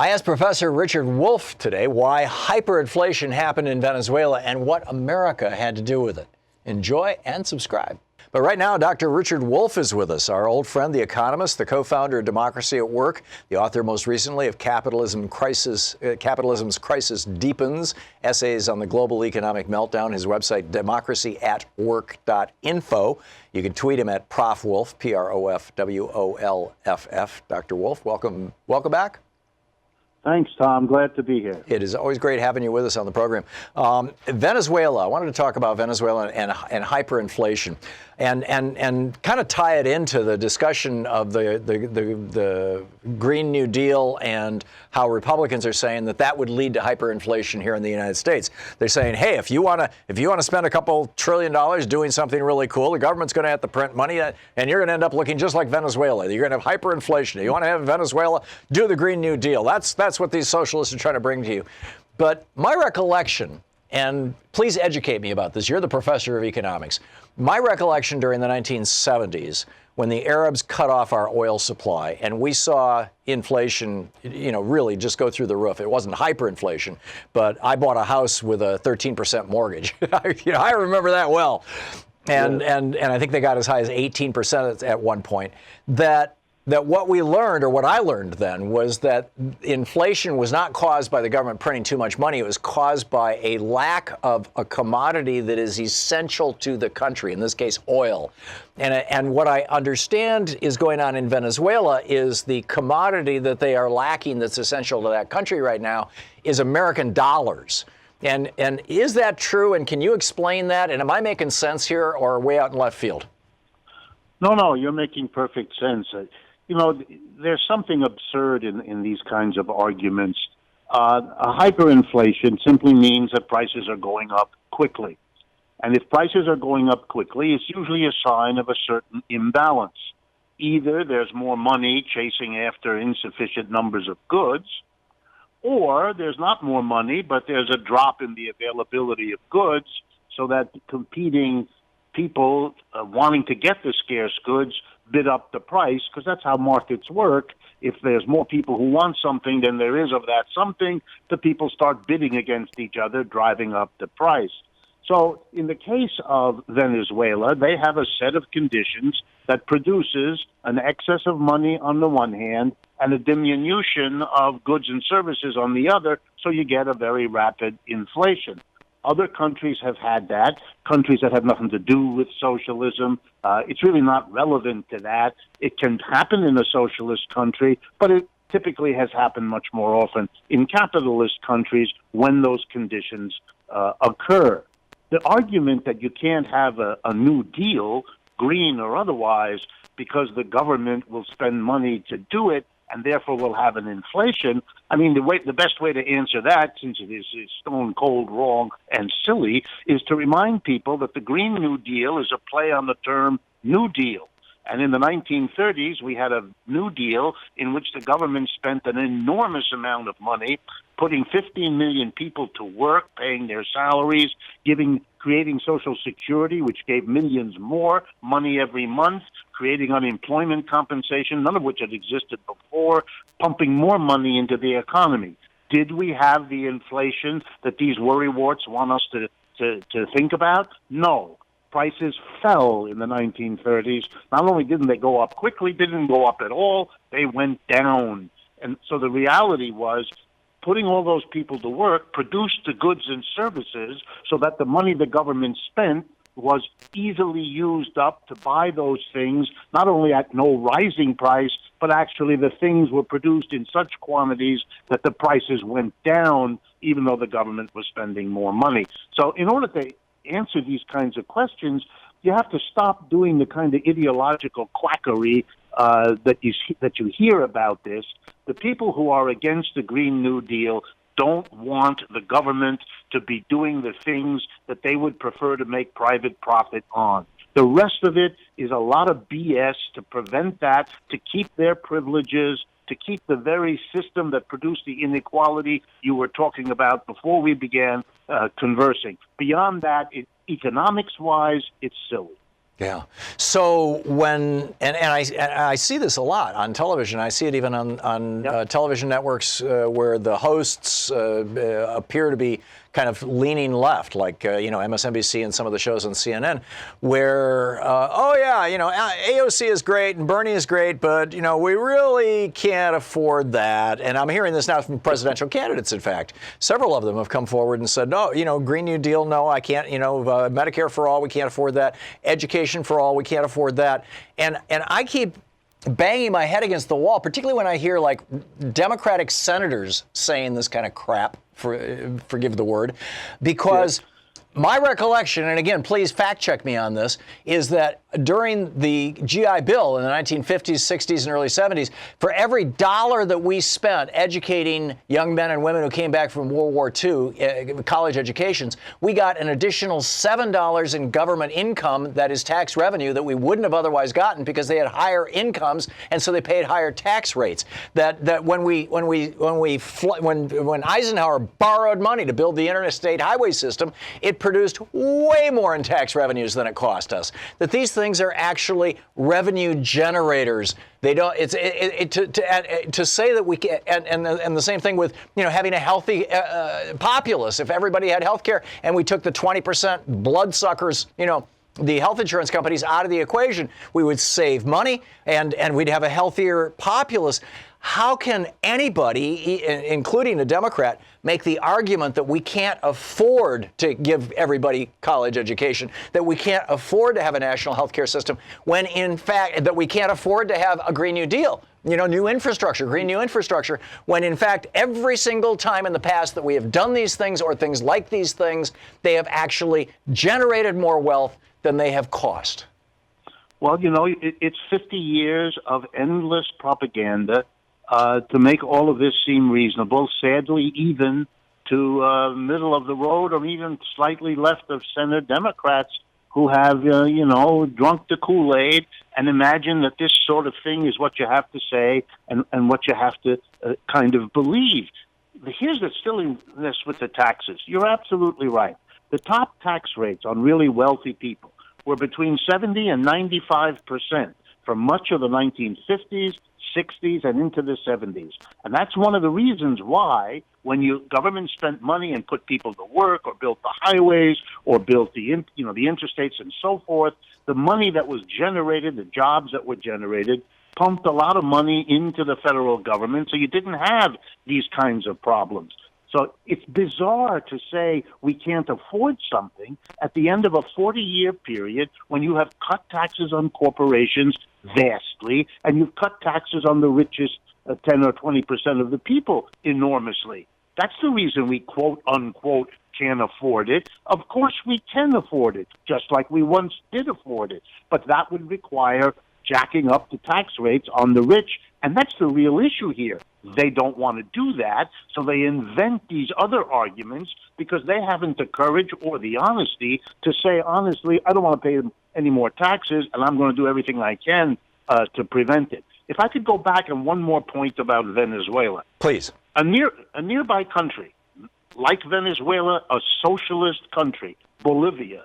I asked Professor Richard Wolff today why hyperinflation happened in Venezuela and what America had to do with it. Enjoy and subscribe. But right now, Dr. Richard Wolff is with us, our old friend, the economist, the co-founder of Democracy at Work, the author most recently of Capitalism's Crisis Deepens, Essays on the Global Economic Meltdown, his website, democracyatwork.info. You can tweet him at Prof. Wolff, Profwolff. Dr. Wolff, welcome back. Thanks, Tom. Glad to be here. It is always great having you with us on the program. Venezuela, I wanted to talk about Venezuela and hyperinflation and kind of tie it into the discussion of the Green New Deal and how Republicans are saying that would lead to hyperinflation here in the United States. They're saying, hey, if you want to spend a couple $1 trillion doing something really cool, the government's going to have to print money and you're going to end up looking just like Venezuela. You're going to have hyperinflation. You want to have Venezuela, do the Green New Deal. That's what these socialists are trying to bring to you. But my recollection, and please educate me about this, you're the professor of economics. My recollection during the 1970s, when the Arabs cut off our oil supply and we saw inflation, really just go through the roof. It wasn't hyperinflation, but I bought a house with a 13% mortgage. I remember that well. And I think they got as high as 18% at one point. That what we learned, or what I learned then, was that inflation was not caused by the government printing too much money. It was caused by a lack of a commodity that is essential to the country, in this case, oil. And what I understand is going on in Venezuela is the commodity that they are lacking that's essential to that country right now is American dollars. And is that true? And can you explain that? And am I making sense here or way out in left field? No, you're making perfect sense. There's something absurd in these kinds of arguments. A hyperinflation simply means that prices are going up quickly. And if prices are going up quickly, it's usually a sign of a certain imbalance. Either there's more money chasing after insufficient numbers of goods, or there's not more money, but there's a drop in the availability of goods so that competing people wanting to get the scarce goods bid up the price, because that's how markets work. If there's more people who want something than there is of that something, the people start bidding against each other, driving up the price. So in the case of Venezuela, they have a set of conditions that produces an excess of money on the one hand and a diminution of goods and services on the other, so you get a very rapid inflation. Other countries have had that, countries that have nothing to do with socialism. It's really not relevant to that. It can happen in a socialist country, but it typically has happened much more often in capitalist countries when those conditions occur. The argument that you can't have a New Deal, green or otherwise, because the government will spend money to do it, and therefore will have an inflation. I mean, the best way to answer that, since it is stone cold wrong and silly, is to remind people that the Green New Deal is a play on the term New Deal. And in the 1930s, we had a New Deal in which the government spent an enormous amount of money, putting 15 million people to work, paying their salaries, creating Social Security, which gave millions more money every month, creating unemployment compensation, none of which had existed before, pumping more money into the economy. Did we have the inflation that these worrywarts want us to think about? No. Prices fell in the 1930s. Not only didn't they go up quickly, didn't go up at all, they went down. And so the reality was putting all those people to work produced the goods and services so that the money the government spent was easily used up to buy those things, not only at no rising price, but actually the things were produced in such quantities that the prices went down, even though the government was spending more money. So in order to answer these kinds of questions, you have to stop doing the kind of ideological quackery that you hear about this. The people who are against the Green New Deal don't want the government to be doing the things that they would prefer to make private profit on. The rest of it is a lot of BS to prevent that, to keep their privileges, to keep the very system that produced the inequality you were talking about before we began conversing. Beyond that, economics-wise, it's silly. Yeah. So and I see this a lot on television. I see it even on television networks where the hosts appear to be kind of leaning left, like MSNBC and some of the shows on CNN, where AOC is great and Bernie is great, but we really can't afford that. And I'm hearing this now from presidential candidates. In fact, several of them have come forward and said, no, Green New Deal, no, I can't. Medicare for all, we can't afford that. Education for all, we can't afford that. And I keep banging my head against the wall, particularly when I hear like Democratic senators saying this kind of crap, forgive the word, because my recollection, and again, please fact check me on this, is that during the GI Bill in the 1950s, 60s, and early 70s, for every dollar that we spent educating young men and women who came back from World War II, college educations, we got an additional $7 in government income, that is tax revenue, that we wouldn't have otherwise gotten because they had higher incomes, and so they paid higher tax rates. That when Eisenhower borrowed money to build the interstate highway system, it produced way more in tax revenues than it cost us. That these things are actually revenue generators. They don't. To say that we can, and the same thing with having a healthy populace. If everybody had health care and we took the 20% bloodsuckers, the health insurance companies out of the equation, we would save money and we'd have a healthier populace. How can anybody, including a Democrat, make the argument that we can't afford to give everybody college education, that we can't afford to have a national health care system, when in fact, that we can't afford to have a Green New Deal, new infrastructure, green new infrastructure, when in fact, every single time in the past that we have done these things or things like these things, they have actually generated more wealth than they have cost? Well, it's 50 years of endless propaganda to make all of this seem reasonable. Sadly, even to middle of the road or even slightly left of center Democrats who have, drunk the Kool-Aid and imagine that this sort of thing is what you have to say and what you have to kind of believe. Here's the silliness with the taxes. You're absolutely right. The top tax rates on really wealthy people were between 70 and 95% for much of the 1950s, 60s, and into the 70s. And that's one of the reasons why when government spent money and put people to work or built the highways or built the interstates and so forth, the money that was generated, the jobs that were generated, pumped a lot of money into the federal government, so you didn't have these kinds of problems. So it's bizarre to say we can't afford something at the end of a 40-year period when you have cut taxes on corporations vastly and you've cut taxes on the richest 10 or 20% of the people enormously. That's the reason we, quote, unquote, can't afford it. Of course we can afford it, just like we once did afford it. But that would require jacking up the tax rates on the rich, and that's the real issue here. They don't want to do that, so they invent these other arguments because they haven't the courage or the honesty to say, honestly, I don't want to pay any more taxes, and I'm going to do everything I can to prevent it. If I could go back on one more point about Venezuela. Please. A nearby country, like Venezuela, a socialist country, Bolivia,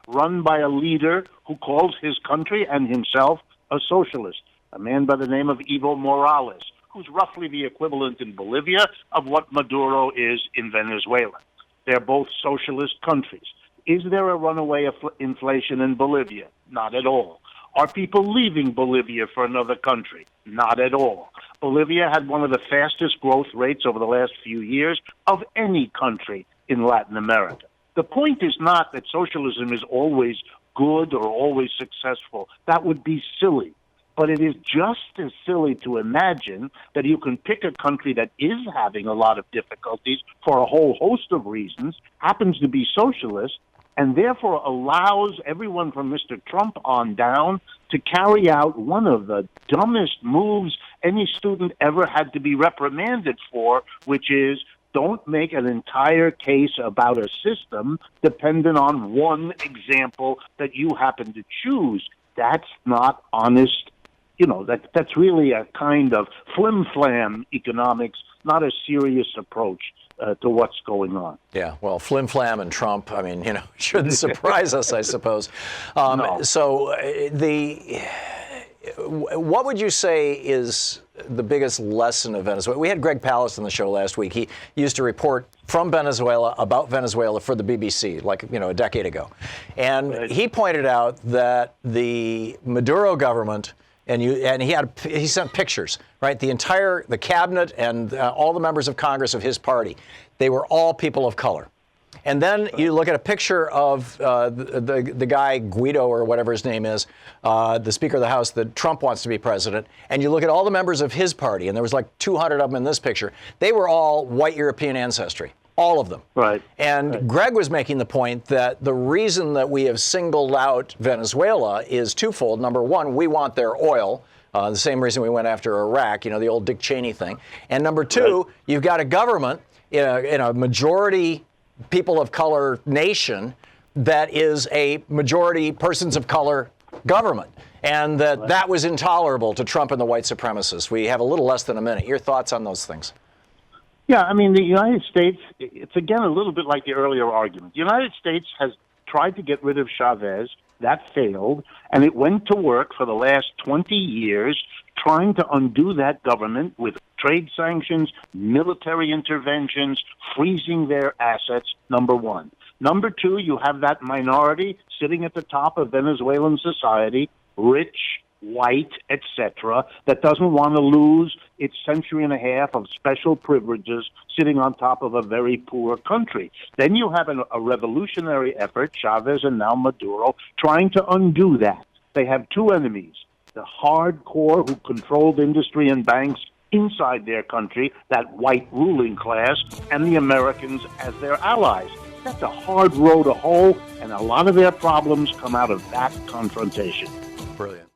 run by a leader who calls his country and himself a socialist, a man by the name of Evo Morales, who's roughly the equivalent in Bolivia of what Maduro is in Venezuela. They're both socialist countries. Is there a runaway inflation in Bolivia? Not at all. Are people leaving Bolivia for another country? Not at all. Bolivia had one of the fastest growth rates over the last few years of any country in Latin America. The point is not that socialism is always good or always successful. That would be silly. But it is just as silly to imagine that you can pick a country that is having a lot of difficulties for a whole host of reasons, happens to be socialist, and therefore allows everyone from Mr. Trump on down to carry out one of the dumbest moves any student ever had to be reprimanded for, which is don't make an entire case about a system dependent on one example that you happen to choose. That's not honest that's really a kind of flim-flam economics, not a serious approach to what's going on. Yeah, well, flim-flam and Trump, I mean, shouldn't surprise us, I suppose. No. So what would you say is the biggest lesson of Venezuela? We had Greg Palast on the show last week. He used to report from Venezuela about Venezuela for the BBC, like, a decade ago. And Right. he pointed out that the Maduro government, and he sent pictures, right? The cabinet and all the members of Congress of his party, they were all people of color. And then you look at a picture of the guy, Guido, or whatever his name is, the Speaker of the House that Trump wants to be president, and you look at all the members of his party, and there was like 200 of them in this picture. They were all white European ancestry, all of them. Right. And Right. Greg was making the point that the reason that we have singled out Venezuela is twofold. Number one, we want their oil. The same reason we went after Iraq, the old Dick Cheney thing. And number two, Right. you've got a government in a majority people of color nation that is a majority persons of color government. And that was intolerable to Trump and the white supremacists. We have a little less than a minute. Your thoughts on those things? Yeah, I mean, the United States, it's again a little bit like the earlier argument. The United States has tried to get rid of Chavez. That failed, and it went to work for the last 20 years trying to undo that government with trade sanctions, military interventions, freezing their assets, number one. Number two, you have that minority sitting at the top of Venezuelan society, rich, white, etc., that doesn't want to lose its century and a half of special privileges sitting on top of a very poor country. Then you have a revolutionary effort, Chavez and now Maduro, trying to undo that. They have two enemies, the hardcore who controlled industry and banks inside their country, that white ruling class, and the Americans as their allies. That's a hard row to hoe, and a lot of their problems come out of that confrontation. Brilliant.